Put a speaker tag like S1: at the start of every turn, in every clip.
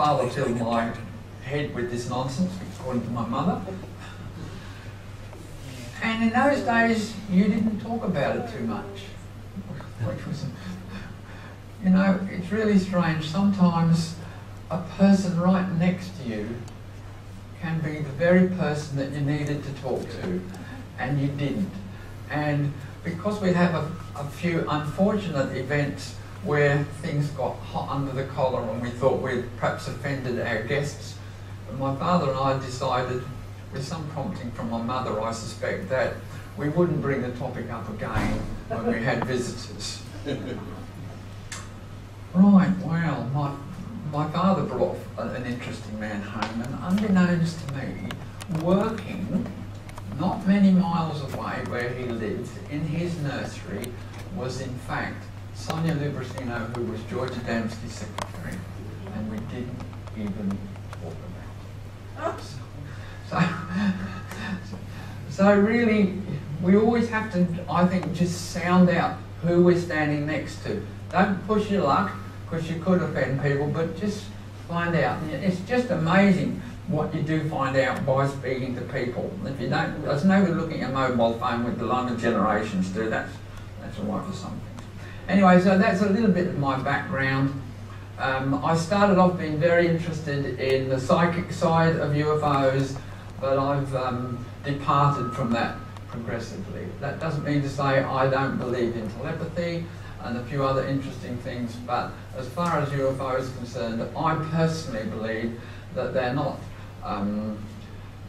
S1: father filled my head with this nonsense, according to my mother. And in those days, you didn't talk about it too much. Which was, you know, it's really strange. Sometimes a person right next to you can be the very person that you needed to talk to, and you didn't. And because we have a few unfortunate events where things got hot under the collar and we thought we'd perhaps offended our guests, my father and I decided, with some prompting from my mother, I suspect, that we wouldn't bring the topic up again when we had visitors. Right, well, my father brought an interesting man home, and unbeknownst to me, working not many miles away where he lived, in his nursery, was in fact Sonia Libricino, who was George Adamski's secretary, and we didn't even talk about it. So really, we always have to, I think, just sound out who we're standing next to. Don't push your luck, because you could offend people, but just find out. It's just amazing what you do find out by speaking to people. If you don't, there's no good looking at a mobile phone with the longer generations do. That's all right for some things. Anyway, so that's a little bit of my background. I started off being very interested in the psychic side of UFOs, but I've departed from that progressively. That doesn't mean to say I don't believe in telepathy and a few other interesting things, but as far as UFO is concerned, I personally believe that they're not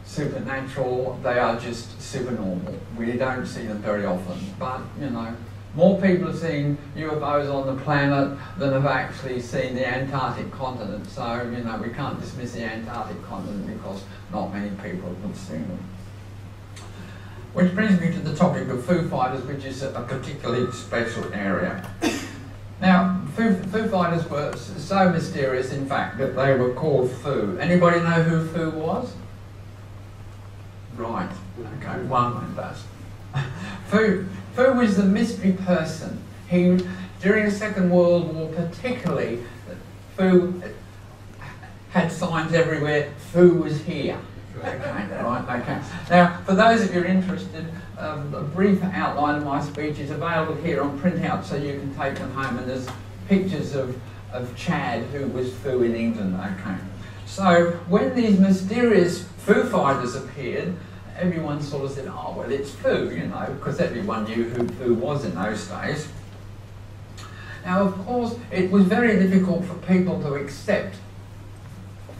S1: supernatural, they are just supernormal. We don't see them very often, but you know, more people have seen UFOs on the planet than have actually seen the Antarctic continent, so you know, we can't dismiss the Antarctic continent because not many people have seen them. Which brings me to the topic of Foo Fighters, which is a particularly special area. Now, Foo Fighters were so mysterious, in fact, that they were called Foo. Anybody know who Foo was? Right, okay, one does. Foo was the mystery person. He, during the Second World War particularly, Foo had signs everywhere, Foo was here. Okay, right, okay. Now, for those of you interested, a brief outline of my speech is available here on printout, so you can take them home, and there's pictures of Chad, who was Foo in England, okay. So, when these mysterious Foo Fighters appeared, everyone sort of said, oh, well, it's Foo, you know, because everyone knew who Foo was in those days. Now, of course, it was very difficult for people to accept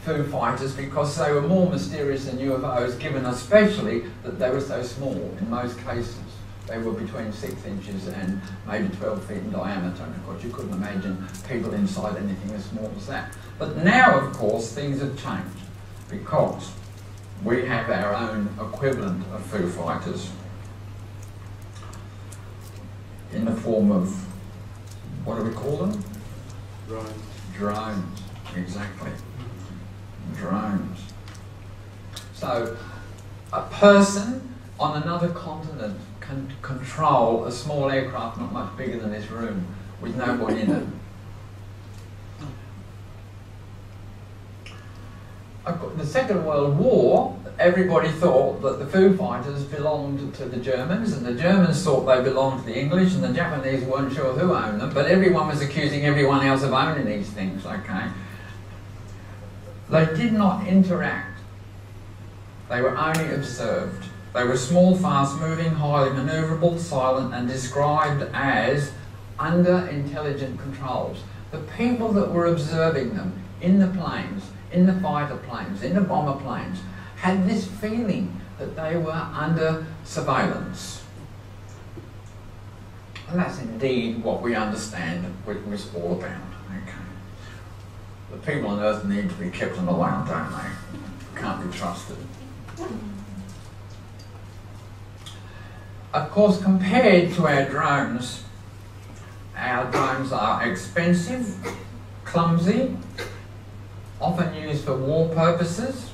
S1: Foo Fighters because they were more mysterious than UFOs, given especially that they were so small in most cases. They were between 6 inches and maybe 12 feet in diameter, and of course you couldn't imagine people inside anything as small as that. But now, of course, things have changed because we have our own equivalent of Foo Fighters in the form of, what do we call them?
S2: Drones.
S1: Drones, exactly. Drones. So, a person on another continent can control a small aircraft not much bigger than this room with nobody in it. The Second World War, everybody thought that the Foo Fighters belonged to the Germans, and the Germans thought they belonged to the English, and the Japanese weren't sure who owned them, but everyone was accusing everyone else of owning these things, okay? They did not interact. They were only observed. They were small, fast-moving, highly manoeuvrable, silent, and described as under intelligent controls. The people that were observing them in the planes, in the fighter planes, in the bomber planes, had this feeling that they were under surveillance. And that's indeed what we understand it was all about. Okay. The people on Earth need to be kept on the line, don't they? Can't be trusted. Of course, compared to our drones are expensive, clumsy, often used for war purposes.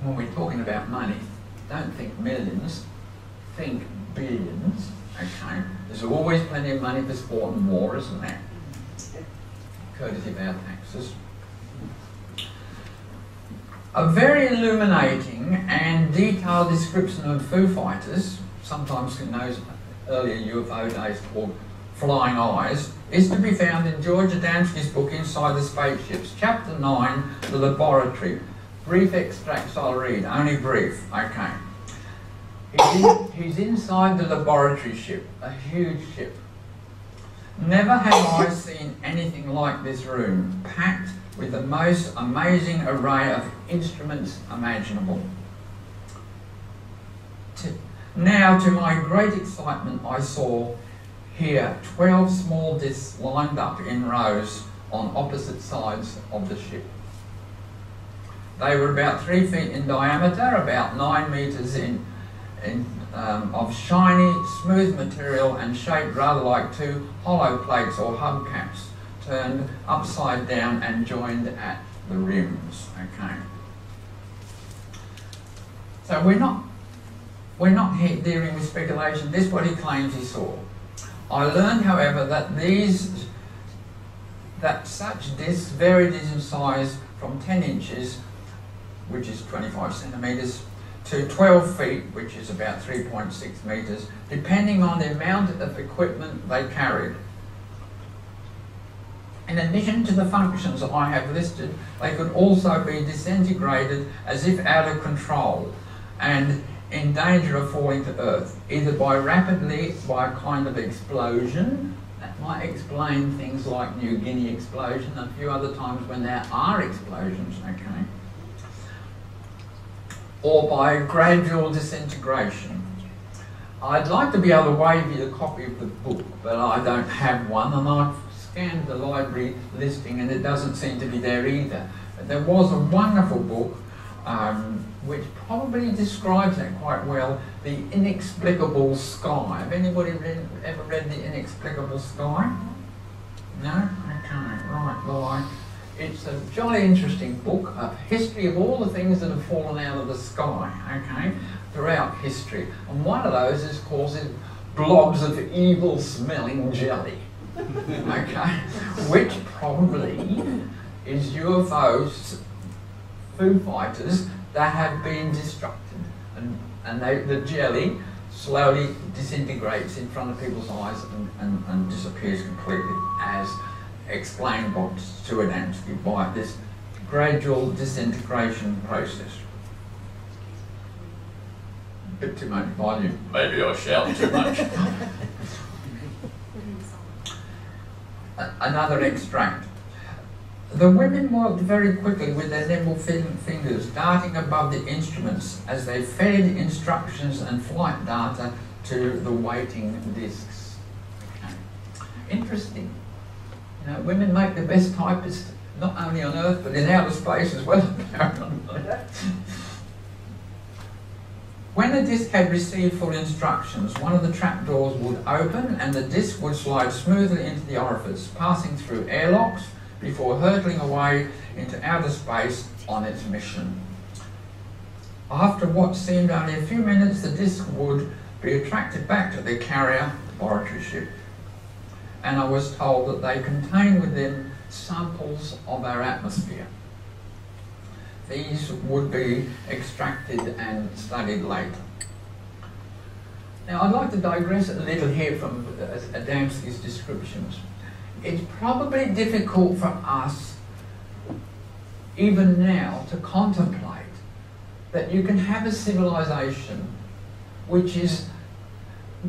S1: When we're talking about money, don't think millions, think billions, okay? There's always plenty of money for sport and war, isn't there? Courtesy of our taxes. A very illuminating and detailed description of Foo Fighters, sometimes in those earlier UFO days called Flying Eyes, is to be found in George Adamski's book Inside the Spaceships, Chapter 9, The Laboratory. Brief extracts I'll read, only brief, okay. He's inside the laboratory ship, a huge ship. Never have I seen anything like this room, packed with the most amazing array of instruments imaginable. Now, to my great excitement, I saw here 12 small discs lined up in rows on opposite sides of the ship. They were about 3 feet in diameter, about 9 meters of shiny, smooth material and shaped rather like 2 hollow plates or hubcaps, turned upside down and joined at the rims. Okay. So we're not here dealing with speculation. This is what he claims he saw. I learned, however, that such discs varied in size from 10 inches, which is 25 centimetres, to 12 feet, which is about 3.6 metres, depending on the amount of equipment they carried. In addition to the functions I have listed, they could also be disintegrated as if out of control and in danger of falling to Earth, either by a kind of explosion. That might explain things like New Guinea explosion and a few other times when there are explosions, okay? Or by gradual disintegration. I'd like to be able to wave you a copy of the book, but I don't have one, and I've scanned the library listing and it doesn't seem to be there either. But there was a wonderful book which probably describes that quite well, The Inexplicable Sky. Have anybody ever read The Inexplicable Sky? No? Okay, right, well, it's a jolly interesting book, a history of all the things that have fallen out of the sky, okay, throughout history. And one of those, is, of course, is blobs of evil-smelling jelly, okay, which probably is UFOs, Foo Fighters, that have been destructed. And the jelly slowly disintegrates in front of people's eyes and disappears completely, as explained by Stuart Adamski by this gradual disintegration process. A bit too much volume. Maybe I shout too much. Another extract. The women worked very quickly with their nimble fingers, darting above the instruments as they fed instructions and flight data to the waiting discs. Okay. Interesting. You know, women make the best typists, not only on Earth, but in outer space as well, apparently. When the disc had received full instructions, one of the trapdoors would open and the disc would slide smoothly into the orifice, passing through airlocks before hurtling away into outer space on its mission. After what seemed only a few minutes, the disc would be attracted back to the carrier laboratory ship, and I was told that they contain within samples of our atmosphere. These would be extracted and studied later. Now, I'd like to digress a little here from Adamski's descriptions. It's probably difficult for us, even now, to contemplate that you can have a civilization which has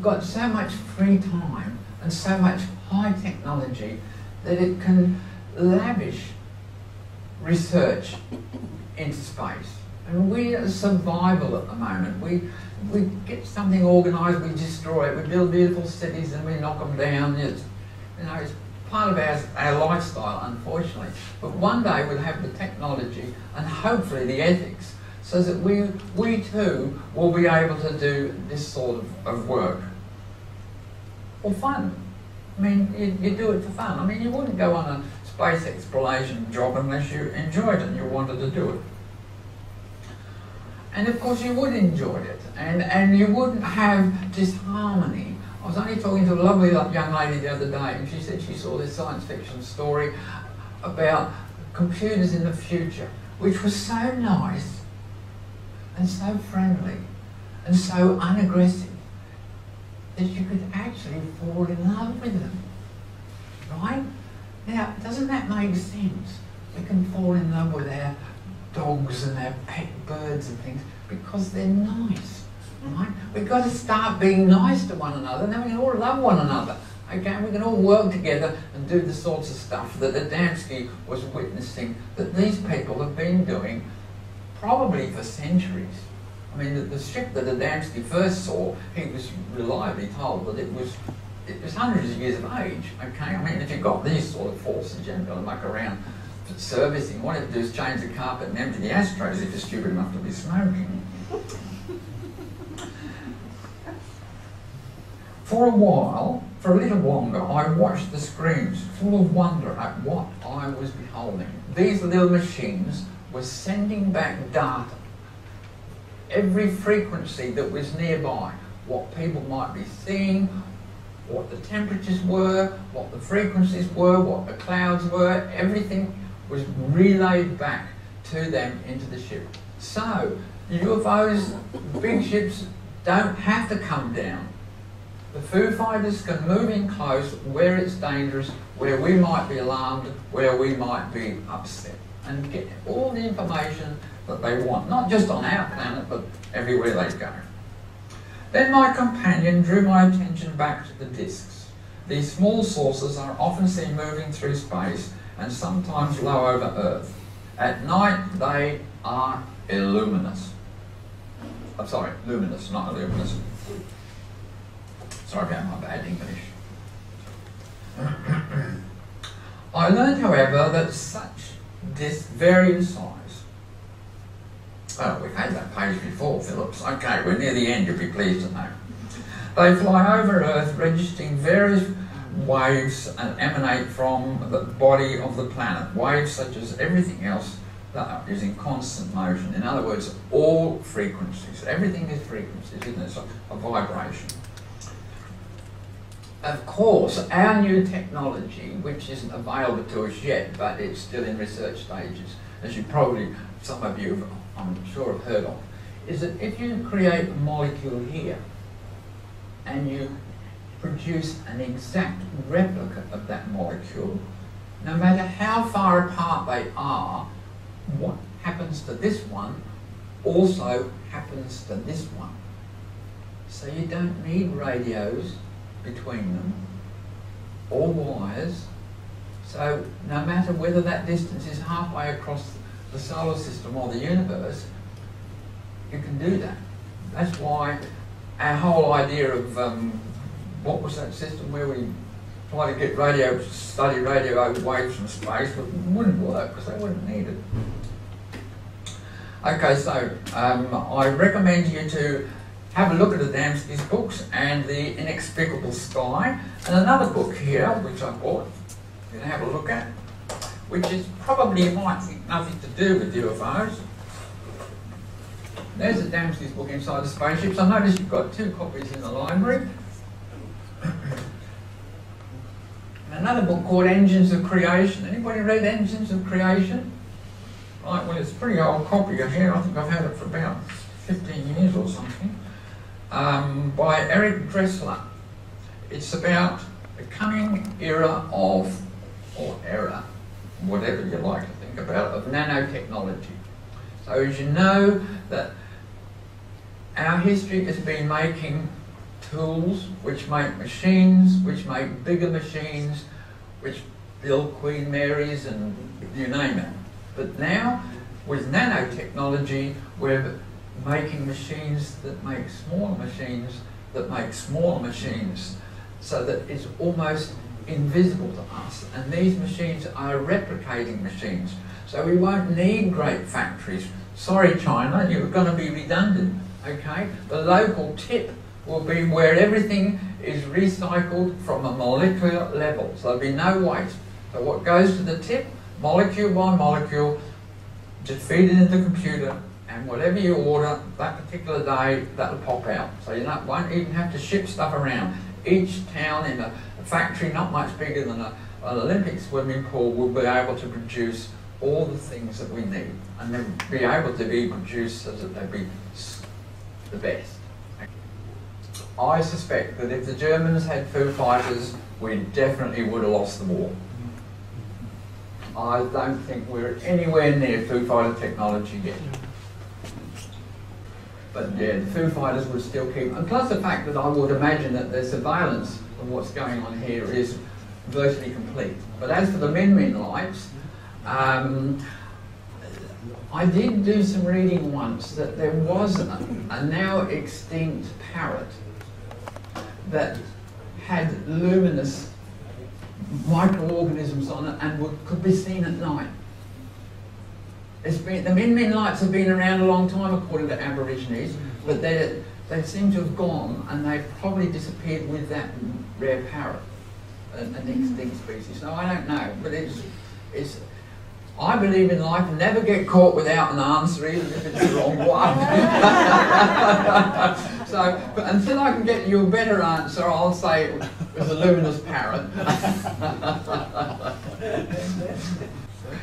S1: got so much free time and so much high technology that it can lavish research into space. And we are survival at the moment. We get something organised, we destroy it, we build beautiful cities and we knock them down. It's part of our lifestyle, unfortunately. But one day we'll have the technology and hopefully the ethics so that we too will be able to do this sort of work. For fun. I mean, you do it for fun. I mean, you wouldn't go on a space exploration job unless you enjoyed it and you wanted to do it. And of course you would enjoy it, and you wouldn't have disharmony. I was only talking to a lovely young lady the other day, and she said she saw this science fiction story about computers in the future, which was so nice and so friendly and so unaggressive that you could actually fall in love with them, right? Now, doesn't that make sense? We can fall in love with our dogs and our pet birds and things because they're nice, right? We've got to start being nice to one another, and then we can all love one another. Okay, we can all work together and do the sorts of stuff that Adamski was witnessing that these people have been doing probably for centuries. I mean, the ship that Adamski first saw, he was reliably told that it was hundreds of years of age. Okay, I mean, if you've got these sort of forces, you're going to muck around for servicing. What you have to do is change the carpet and empty the ashtrays if you're stupid enough to be smoking. For a while, for a little longer, I watched the screens, full of wonder at what I was beholding. These little machines were sending back data, every frequency that was nearby, what people might be seeing, what the temperatures were, what the frequencies were, what the clouds were, everything was relayed back to them into the ship. So, UFOs, big ships, don't have to come down. The Foo Fighters can move in close where it's dangerous, where we might be alarmed, where we might be upset, and get all the information that they want, not just on our planet, but everywhere they go. Then my companion drew my attention back to the discs. These small sources are often seen moving through space and sometimes low over Earth. At night, they are illuminous. I'm sorry, luminous, not illuminous. Sorry about my bad English. I learned, however, that such discs vary in size. Oh, we've had that page before, Phillips. Okay, we're near the end, you'll be pleased to know. They fly over Earth, registering various waves and emanate from the body of the planet. Waves such as everything else that is in constant motion. In other words, all frequencies. Everything is frequencies, isn't it? It's a vibration. Of course, our new technology, which isn't available to us yet, but it's still in research stages, as you probably, some of you, I'm sure, have heard of, is that if you create a molecule here and you produce an exact replica of that molecule, no matter how far apart they are, what happens to this one also happens to this one. So you don't need radios between them or wires. So no matter whether that distance is halfway across the solar system or the universe, you can do that. That's why our whole idea of what was that system where we try to get radio, study radio waves from space, wouldn't work because they wouldn't need it. Okay, so I recommend you to have a look at Adamski's books and The Inexplicable Sky, and another book here which I bought, you can have a look at, which is probably, you might think, nothing to do with UFOs. There's Adamski's book, Inside the Spaceships. I notice you've got 2 copies in the library. And another book called Engines of Creation. Anybody read Engines of Creation? Right, well, it's a pretty old copy here. I think I've had it for about 15 years or something. By Eric Dressler. It's about the coming era of, or era, whatever you like to think about, of nanotechnology. So as you know, that our history has been making tools which make machines, which make bigger machines, which build Queen Marys and you name it. But now, with nanotechnology, we're making machines that make smaller machines that make smaller machines, so that it's almost invisible to us. And these machines are replicating machines. So we won't need great factories. Sorry, China, you're going to be redundant, okay? The local tip will be where everything is recycled from a molecular level. So there'll be no waste. So what goes to the tip, molecule by molecule, just feed it into the computer, and whatever you order that particular day, that'll pop out. So you won't even have to ship stuff around. Each town in a factory not much bigger than an Olympic swimming pool will be able to produce all the things that we need, and then be able to be produced so that they be the best. I suspect that if the Germans had Foo Fighters, we definitely would have lost the war. I don't think we're anywhere near Foo Fighter technology yet. But yeah, the Foo Fighters would still keep, and plus the fact that I would imagine that their surveillance of what's going on here is virtually complete. But as for the Min lights, I did do some reading once that there was a now extinct parrot that had luminous microorganisms on it and could be seen at night. The Min lights have been around a long time according to Aborigines, but they seem to have gone, and they've probably disappeared with that rare parrot, an extinct species. So I don't know, but I believe in life and never get caught without an answer, even if it's the wrong one. So, but until I can get you a better answer, I'll say it was a luminous parrot.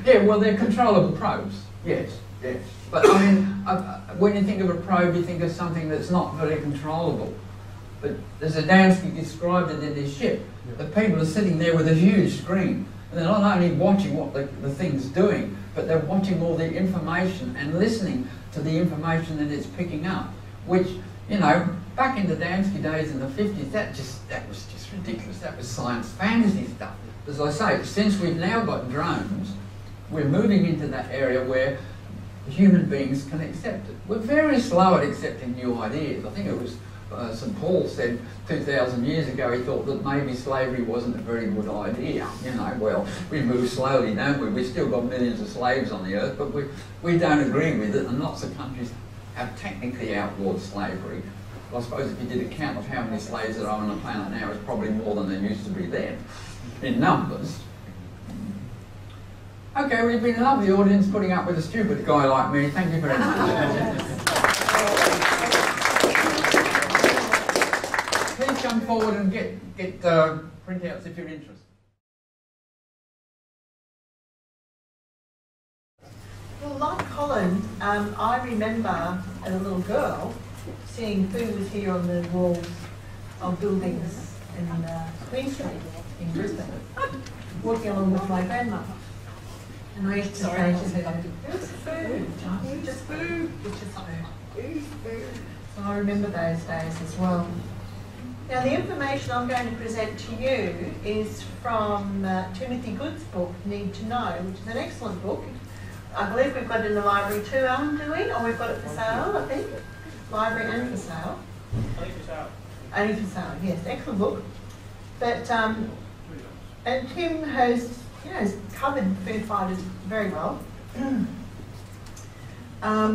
S1: Yeah, well, they're controllable probes. Yes, yes. But I mean, when you think of a probe, you think of something that's not very controllable. But as Adamski described it in his ship, the people are sitting there with a huge screen. And they're not only watching what the thing's doing, but they're watching all the information and listening to the information that it's picking up. Which, you know, back in the Adamski days in the 50s, that was just ridiculous. That was science fantasy stuff. As I say, since we've now got drones, we're moving into that area where human beings can accept it. We're very slow at accepting new ideas. I think it was St. Paul said 2,000 years ago he thought that maybe slavery wasn't a very good idea. You know, well, we move slowly, don't we? We've still got millions of slaves on the earth, but we don't agree with it, and lots of countries have technically outlawed slavery. Well, I suppose if you did a count of how many slaves there are on the planet now, it's probably more than there used to be then, in numbers. Okay, we've been a lovely audience putting up with a stupid guy like me. Thank you very much. Please come forward and get printouts if you're interested.
S2: Well, like Colin, I remember as a little girl seeing who was here on the walls of buildings in Queensland, in Brisbane, walking along with my grandmother. And I used to say to her, "Who's food? Who's just food? It's just food. Who's food?" So I remember those days as well. Now, the information I'm going to present to you is from Timothy Good's book, Need to Know, which is an excellent book. I believe we've got it in the library too, Alan, do we? Or we've got it for sale, I think. Library and for sale.
S3: Only for sale. Only for sale,
S2: yes. Excellent book. But, and Tim has covered Foo Fighters very well.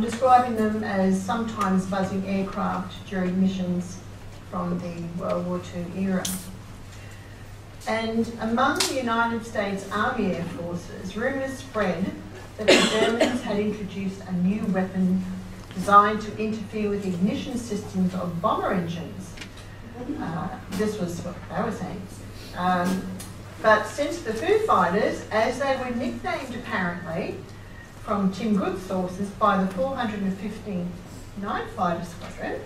S2: Describing them as sometimes buzzing aircraft during missions from the World War II era. And among the United States Army Air Forces, rumours spread that the Germans had introduced a new weapon designed to interfere with ignition systems of bomber engines. This was what they were saying. But since the Foo Fighters, as they were nicknamed apparently, from Tim Good's sources, by the 415th Night Fighter Squadron,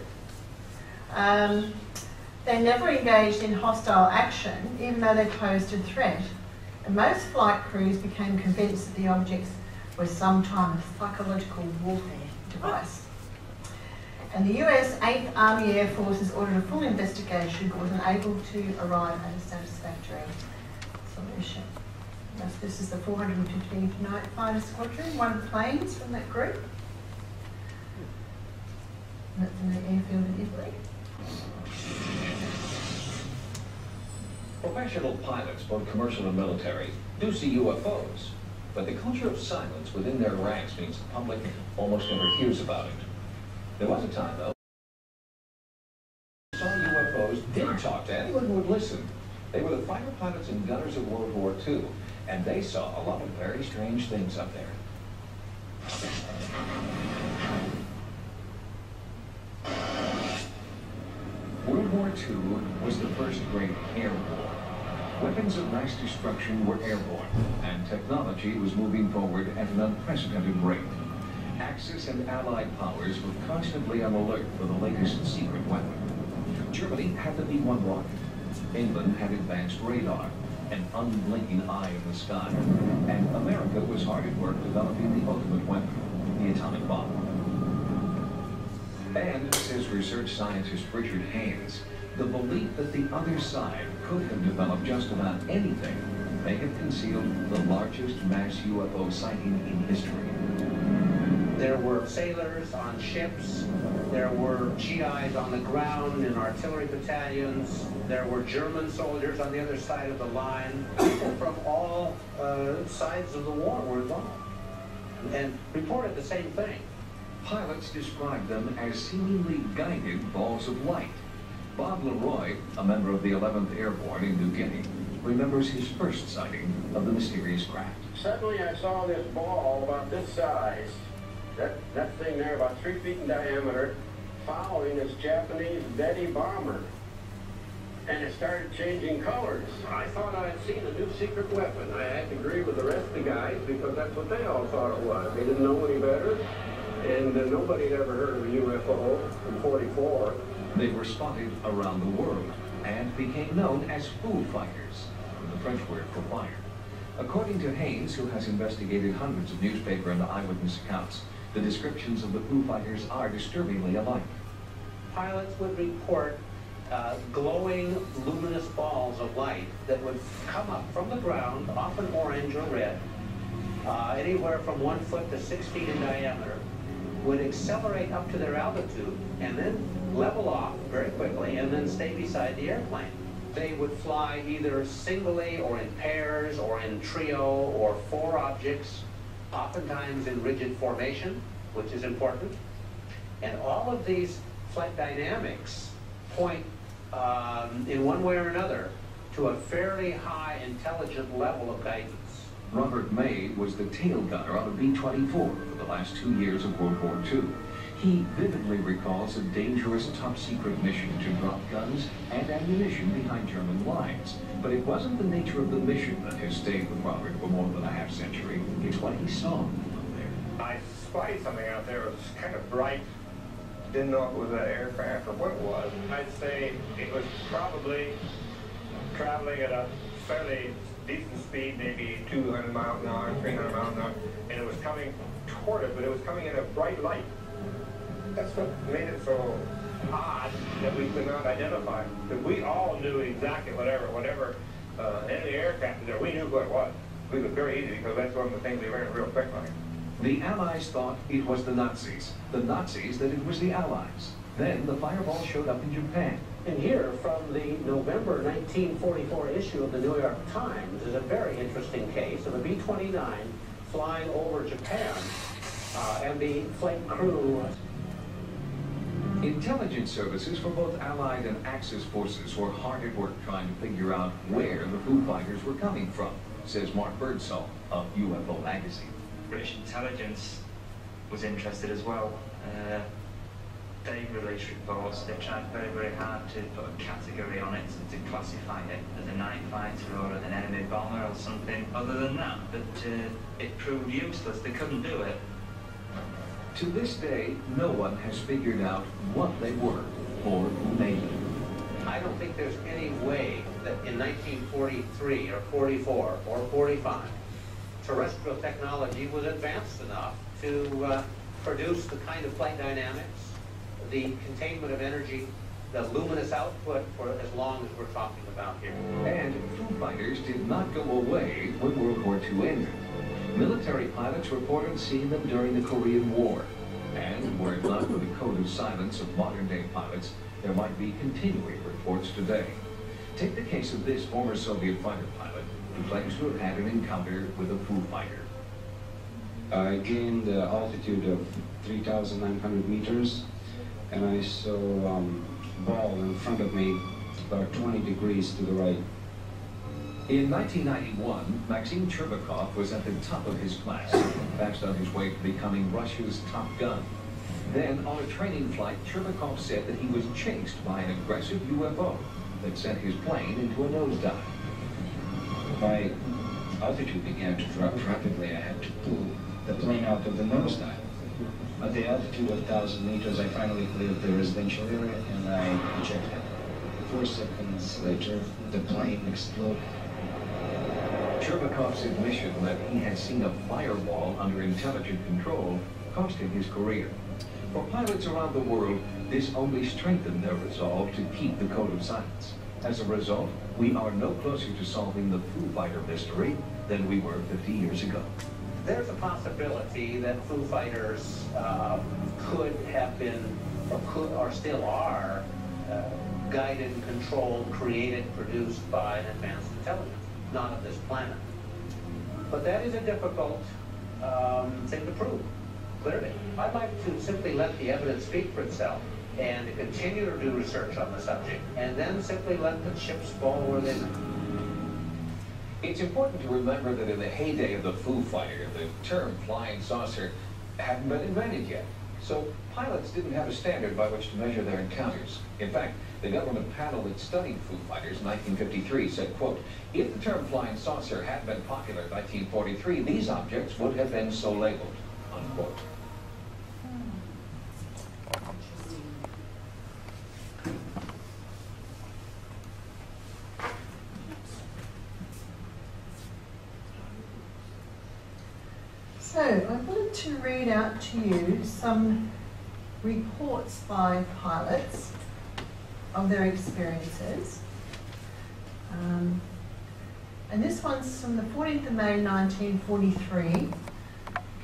S2: they never engaged in hostile action, even though they posed a threat. And most flight crews became convinced that the objects were some kind of psychological warfare device. And the US 8th Army Air Forces ordered a full investigation but was unable to arrive at a satisfactory solution. This is the 415th Night Fighter Squadron, one of the planes from that group. And that's in the airfield in Italy.
S4: Professional pilots, both commercial and military, do see UFOs, but the culture of silence within their ranks means the public almost never hears about it. There was a time, though, some UFOs did talk to anyone who would listen. They were the fighter pilots and gunners of World War II, and they saw a lot of very strange things up there. World War II was the first great air war. Weapons of mass destruction were airborne, and technology was moving forward at an unprecedented rate. Axis and Allied powers were constantly on alert for the latest secret weapon. Germany had the B-1 rocket. England had advanced radar, an unblinking eye in the sky. And America was hard at work developing the ultimate weapon, the atomic bomb. And, says research scientist Richard Haynes, the belief that the other side could have developed just about anything may have concealed the largest mass UFO sighting in history.
S5: There were sailors on ships, there were GIs on the ground in artillery battalions, there were German soldiers on the other side of the line. People from all sides of the war were involved and reported the same thing.
S4: Pilots described them as seemingly guided balls of light. Bob Leroy, a member of the 11th Airborne in New Guinea, remembers his first sighting of the mysterious craft.
S6: Suddenly I saw this ball about this size, that thing there about 3 feet in diameter, following this Japanese Betty bomber. And it started changing colors. I thought I had seen a new secret weapon. I had to agree with the rest of the guys because that's what they all thought it was. They didn't know any better, and nobody had ever heard of a UFO in '44.
S4: They were spotted around the world and became known as Foo Fighters, from the French word for fire. According to Haynes, who has investigated hundreds of newspaper and eyewitness accounts, the descriptions of the Foo Fighters are disturbingly alike.
S5: Pilots would report glowing, luminous balls of light that would come up from the ground, often orange or red, anywhere from 1 foot to 6 feet in diameter, would accelerate up to their altitude and then level off very quickly and then stay beside the airplane. They would fly either singly or in pairs or in trio or 4 objects, oftentimes in rigid formation, which is important. And all of these flight dynamics point in one way or another to a fairly high intelligent level of guidance.
S4: Robert May was the tail gunner on a B-24 for the last 2 years of World War II. He vividly recalls a dangerous top-secret mission to drop guns and ammunition behind German lines. But it wasn't the nature of the mission that has stayed with Robert for more than a half-century. It's what he saw from there.
S7: I spied something out there. It was kind of bright. Didn't know if it was an aircraft or what it was. I'd say it was probably traveling at a fairly decent speed, maybe 200 miles an hour, 300 miles an hour, and it was coming toward it, but it was coming in a bright light. That's what made it so odd that we could not identify. Because we all knew exactly whatever enemy aircraft was there, we knew what it was. It was very easy because that's one of the things we learned real quick on it.
S4: The Allies thought it was the Nazis. The Nazis that it was the Allies. Then the fireball showed up in Japan.
S5: And here, from the November 1944 issue of the New York Times, is a very interesting case of a B-29 flying over Japan and the flight crew.
S4: Intelligence services for both Allied and Axis forces were hard at work trying to figure out where the Foo Fighters were coming from, says Mark Birdsall of UFO magazine.
S8: British intelligence was interested as well. They released reports. They tried very, very hard to put a category on it, to classify it as a night fighter or an enemy bomber or something other than that. But it proved useless. They couldn't do it.
S4: To this day, no one has figured out what they were or who made them.
S5: I don't think there's any way that in 1943 or 44 or 45, terrestrial technology was advanced enough to produce the kind of flight dynamics, the containment of energy, the luminous output for as long as we're talking about here.
S4: And Foo Fighters did not go away when World War II ended. Military pilots reported seeing them during the Korean War. And were it not for the code of silence of modern-day pilots, there might be continuing reports today. Take the case of this former Soviet fighter pilot who claims to have had an encounter with a Foo Fighter.
S9: I gained an altitude of 3,900 meters, and I saw a ball in front of me about 20 degrees to the right.
S4: In 1991, Maxim Chervakov was at the top of his class, fast on his way to becoming Russia's top gun. Then, on a training flight, Chervakov said that he was chased by an aggressive UFO that sent his plane into a nosedive.
S9: my altitude began to drop rapidly, I had to pull the plane out of the nosedive. At the altitude of 1,000 meters, I finally cleared the residential area and I ejected. 4 seconds later, the plane exploded.
S4: Cherbakov's admission that he had seen a fireball under intelligent control cost him his career. For pilots around the world, this only strengthened their resolve to keep the code of silence. As a result, we are no closer to solving the Foo Fighter mystery than we were 50 years ago.
S5: There's a possibility that Foo Fighters could have been, or still are, guided, controlled, created, produced by an advanced intelligence, not of this planet. But that is a difficult thing to prove, clearly. I'd like to simply let the evidence speak for itself and to continue to do research on the subject, and then simply let the chips fall where they may.
S4: It's important to remember that in the heyday of the Foo Fighter, the term flying saucer hadn't been invented yet. So pilots didn't have a standard by which to measure their encounters. In fact, the government panel that studied Foo Fighters in 1953 said, quote, if the term flying saucer had been popular in 1943, these objects would have been so labeled, unquote.
S2: So I wanted to read out to you some reports by pilots of their experiences. And this one's from the 14th of May 1943.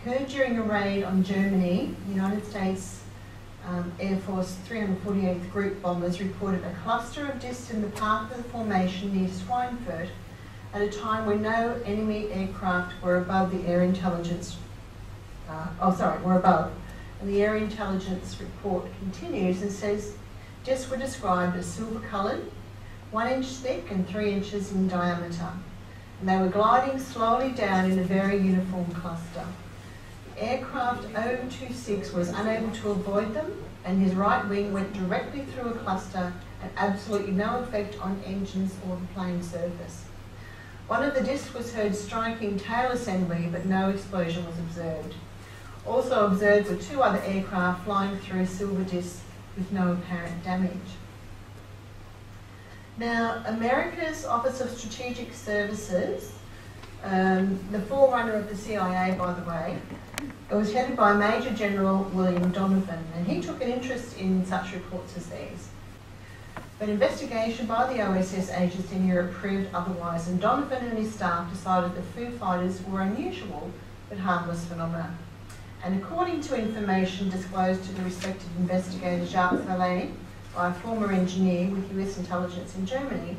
S2: Occurred during a raid on Germany. United States Air Force 348th Group bombers reported a cluster of discs in the path of the formation near Schweinfurt at a time when no enemy aircraft were above the air intelligence, were above. And the air intelligence report continues and says, discs were described as silver coloured, 1 inch thick and 3 inches in diameter. And they were gliding slowly down in a very uniform cluster. The aircraft 026 was unable to avoid them, and his right wing went directly through a cluster and absolutely no effect on engines or the plane surface. One of the discs was heard striking tail assembly, but no explosion was observed. Also observed were 2 other aircraft flying through silver discs with no apparent damage. Now, America's Office of Strategic Services, the forerunner of the CIA, by the way, it was headed by Major General William Donovan, and he took an interest in such reports as these. But investigation by the OSS agents in Europe proved otherwise, and Donovan and his staff decided the Foo Fighters were unusual but harmless phenomena. And according to information disclosed to the respected investigator Jacques Vallée by a former engineer with US intelligence in Germany,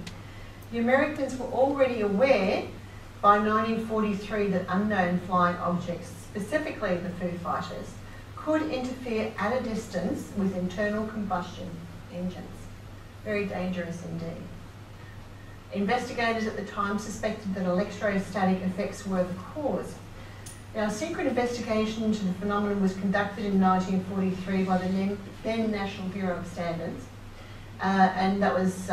S2: the Americans were already aware by 1943 that unknown flying objects, specifically the Foo Fighters, could interfere at a distance with internal combustion engines. Very dangerous indeed. Investigators at the time suspected that electrostatic effects were the cause. Now, a secret investigation into the phenomenon was conducted in 1943 by the then National Bureau of Standards, and that was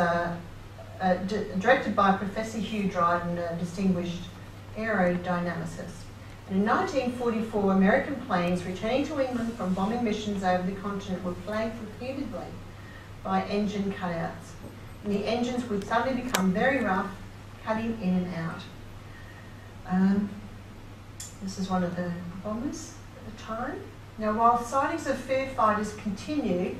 S2: directed by Professor Hugh Dryden, a distinguished aerodynamicist. And in 1944, American planes returning to England from bombing missions over the continent were plagued repeatedly by engine cutouts. And the engines would suddenly become very rough, cutting in and out. This is one of the bombers at the time. Now, while sightings of Foo Fighters continued,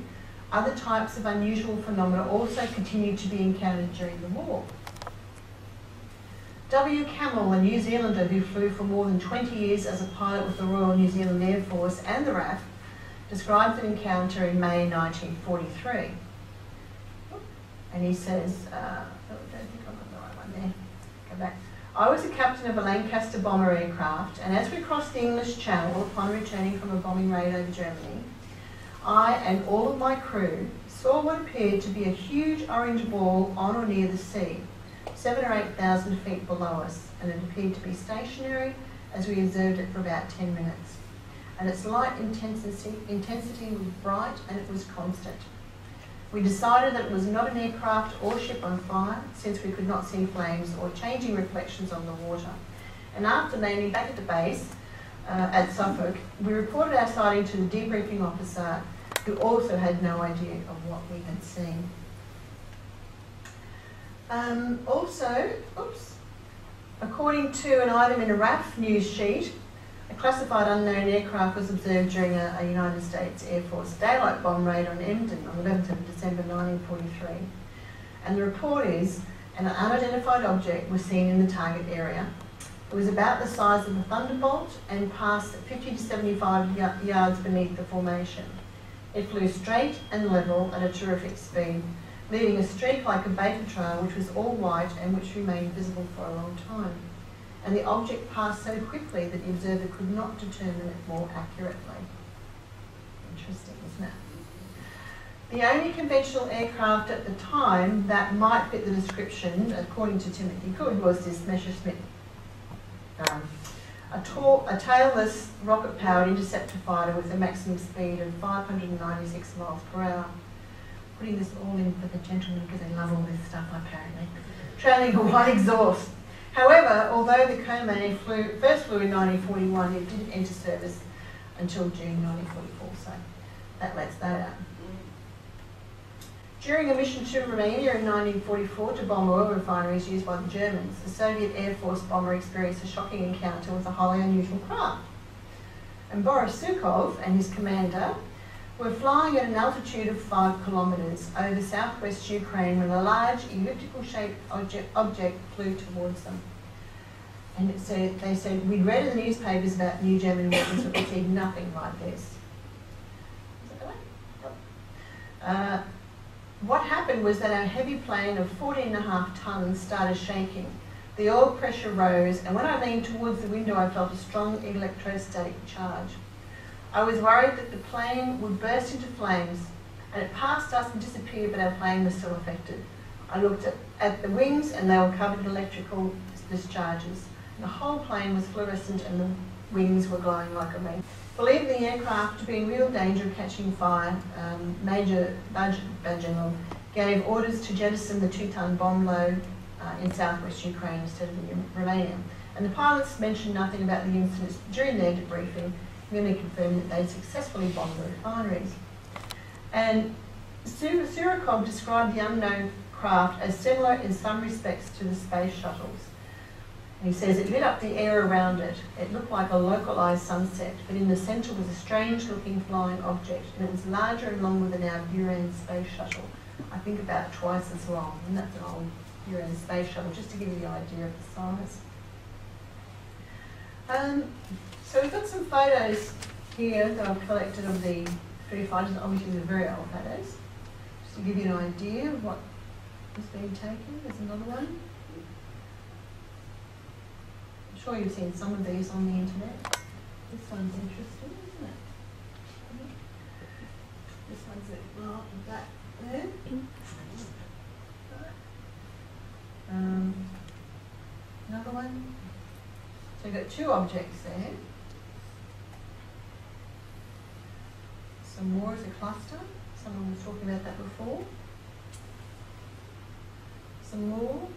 S2: other types of unusual phenomena also continued to be encountered during the war. W. Camel, a New Zealander who flew for more than 20 years as a pilot with the Royal New Zealand Air Force and the RAF, described an encounter in May 1943. And he says, I don't think I've got the right one there. Go back. I was a captain of a Lancaster bomber aircraft, and as we crossed the English Channel upon returning from a bombing raid over Germany, I and all of my crew saw what appeared to be a huge orange ball on or near the sea, 7,000 or 8,000 feet below us, and it appeared to be stationary as we observed it for about 10 minutes. And its light intensity was bright and it was constant. We decided that it was not an aircraft or ship on fire, since we could not see flames or changing reflections on the water. And after landing back at the base at Suffolk, we reported our sighting to the debriefing officer, who also had no idea of what we had seen. According to an item in a RAF news sheet, a classified unknown aircraft was observed during a United States Air Force daylight bomb raid on Emden on the 11th of December 1943. And the report is, an unidentified object was seen in the target area. It was about the size of a thunderbolt and passed 50 to 75 yards beneath the formation. It flew straight and level at a terrific speed, leaving a streak like a vapor trail which was all white and which remained visible for a long time. And the object passed so quickly that the observer could not determine it more accurately. Interesting, isn't it? The only conventional aircraft at the time that might fit the description, according to Timothy Good, was this Messerschmitt, a tailless rocket-powered interceptor fighter with a maximum speed of 596 miles per hour. Putting this all in for the gentlemen because they love all this stuff apparently. Trailing a white exhaust. However, although the Coman first flew in 1941, it didn't enter service until June 1944, so that lets that out. During a mission to Romania in 1944 to bomb oil refineries used by the Germans, the Soviet Air Force bomber experienced a shocking encounter with a highly unusual craft. And Boris Sukhov and his commander were flying at an altitude of 5 kilometres over southwest Ukraine when a large elliptical-shaped object flew towards them. And they said, we'd read in the newspapers about new German weapons, but we'd seen nothing like this. Is that right? What happened was that our heavy plane of 14.5 tonnes started shaking. The oil pressure rose, and when I leaned towards the window, I felt a strong electrostatic charge. I was worried that the plane would burst into flames, and it passed us and disappeared, but our plane was still affected. I looked at the wings, and they were covered in electrical discharges. And the whole plane was fluorescent, and the wings were glowing like a rainbow. Believing the aircraft to be in real danger of catching fire, Major Bajanov gave orders to jettison the 2-ton bomb load in southwest Ukraine instead of in Romania. And the pilots mentioned nothing about the incidents during their debriefing, merely confirming that they had successfully bombed the refineries. And Surikov described the unknown craft as similar in some respects to the space shuttles. And he says it lit up the air around it. It looked like a localised sunset, but in the centre was a strange-looking flying object, and it was larger and longer than our Buran space shuttle. I think about twice as long, and that's an old Buran space shuttle, just to give you the idea of the size. So we've got some photos here that I've collected of the three fighters. Obviously they're very old photos, just to give you an idea of what was being taken. There's another one. I'm sure you've seen some of these on the internet. This one's interesting, isn't it? This one's at back there. Another one. So we've got 2 objects there. Some more as a cluster. Someone was talking about that before. Some more.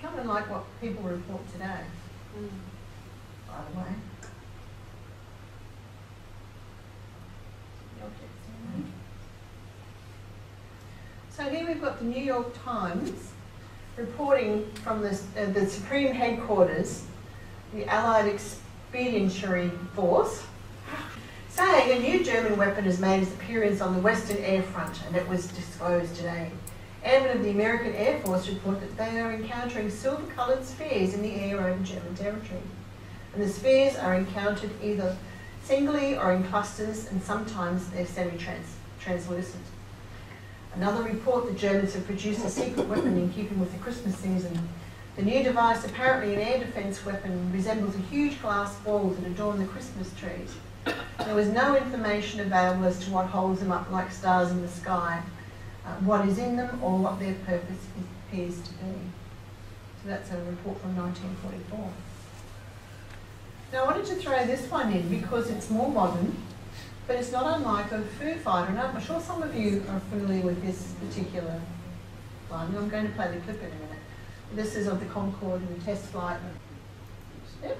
S2: Kind of like what people report today, by the way. So here we've got the New York Times reporting from the Supreme Headquarters, the Allied Expeditionary Force, saying a new German weapon has made its appearance on the Western Air Front, and it was disclosed today. Airmen of the American Air Force report that they are encountering silver-coloured spheres in the air over German territory. And the spheres are encountered either singly or in clusters, and sometimes they're semi-translucent. Another report, the Germans have produced a secret weapon in keeping with the Christmas season. The new device, apparently an air defence weapon, resembles a huge glass balls that adorn the Christmas trees. There was no information available as to what holds them up like stars in the sky, what is in them, or what their purpose appears to be. So that's a report from 1944. Now I wanted to throw this one in because it's more modern, but it's not unlike a Foo Fighter. And I'm sure some of you are familiar with this particular one. I'm going to play the clip in a minute. This is of the Concorde in the test flight. Yep.